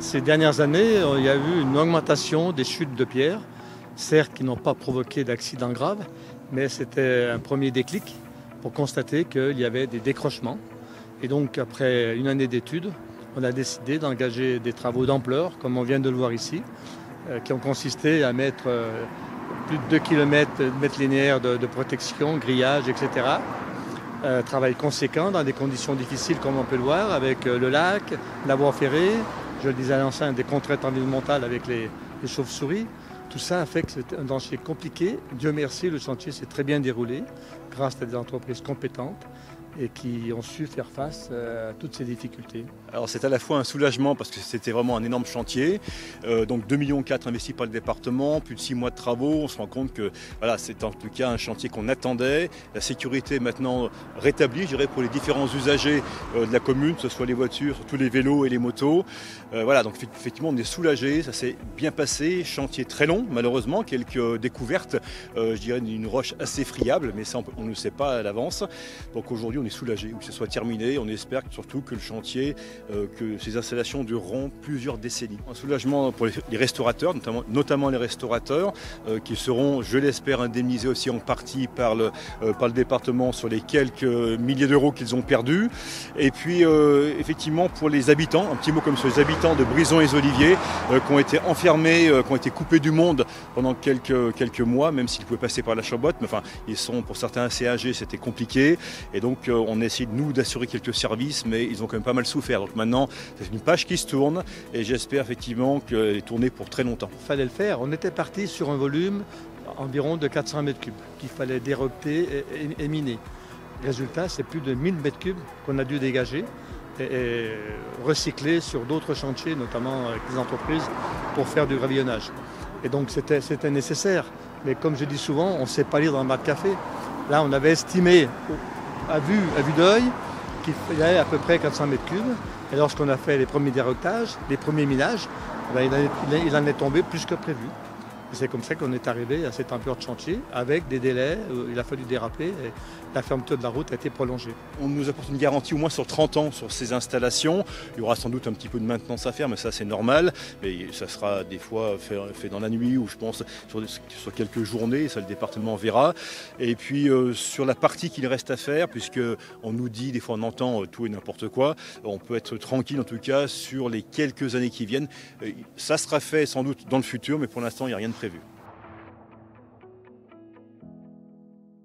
Ces dernières années, il y a eu une augmentation des chutes de pierres, certes qui n'ont pas provoqué d'accidents graves, mais c'était un premier déclic pour constater qu'il y avait des décrochements. Et donc, après une année d'études, on a décidé d'engager des travaux d'ampleur, comme on vient de le voir ici, qui ont consisté à mettre plus de 2 km de mètres linéaires de protection, grillage, etc. Travail conséquent dans des conditions difficiles, comme on peut le voir, avec le lac, la voie ferrée, je le disais à l'ancien, des contraintes environnementales avec les chauves-souris. Tout ça a fait que c'est un chantier compliqué. Dieu merci, le chantier s'est très bien déroulé grâce à des entreprises compétentes et qui ont su faire face à toutes ces difficultés. Alors c'est à la fois un soulagement parce que c'était vraiment un énorme chantier, donc 2,4 millions investis par le département, plus de 6 mois de travaux, on se rend compte que voilà, c'est en tout cas un chantier qu'on attendait. La sécurité est maintenant rétablie, je dirais, pour les différents usagers de la commune, que ce soit les voitures, surtout les vélos et les motos. Voilà, donc effectivement on est soulagé, ça s'est bien passé, chantier très long malheureusement, quelques découvertes, je dirais d'une roche assez friable, mais ça on ne le sait pas à l'avance. Donc aujourd'hui on est soulagé, que ce soit terminé, on espère surtout que le chantier, que ces installations dureront plusieurs décennies. Un soulagement pour les restaurateurs, notamment les restaurateurs, qui seront, je l'espère, indemnisés aussi en partie par le département sur les quelques milliers d'euros qu'ils ont perdus. Et puis effectivement pour les habitants, un petit mot comme sur les habitants de Brison et les Oliviers, qui ont été enfermés, qui ont été coupés du monde pendant quelques mois, même s'ils pouvaient passer par la Chabotte, mais enfin ils sont pour certains assez âgés, c'était compliqué. Et donc on essaie nous d'assurer quelques services, mais ils ont quand même pas mal souffert. Donc maintenant, c'est une page qui se tourne et j'espère effectivement qu'elle est tournée pour très longtemps. Il fallait le faire. On était parti sur un volume environ de 400 mètres cubes qu'il fallait déroquer et miner. Résultat, c'est plus de 1000 mètres cubes qu'on a dû dégager et recycler sur d'autres chantiers, notamment avec les entreprises, pour faire du gravillonnage. Et donc c'était nécessaire. Mais comme je dis souvent, on ne sait pas lire dans un bar de café. Là, on avait estimé à vue d'œil qu'il y avait à peu près 400 mètres cubes. Et lorsqu'on a fait les premiers déroquetages, les premiers minages, il en est tombé plus que prévu. Et c'est comme ça qu'on est arrivé à cette ampleur de chantier, avec des délais, il a fallu déraper et la fermeture de la route a été prolongée. On nous apporte une garantie au moins sur 30 ans sur ces installations. Il y aura sans doute un petit peu de maintenance à faire, mais ça c'est normal. Mais ça sera des fois fait dans la nuit ou je pense sur quelques journées, ça le département verra. Et puis sur la partie qu'il reste à faire, puisqu'on nous dit, des fois on entend tout et n'importe quoi, on peut être tranquille en tout cas sur les quelques années qui viennent. Ça sera fait sans doute dans le futur, mais pour l'instant il n'y a rien de prévu.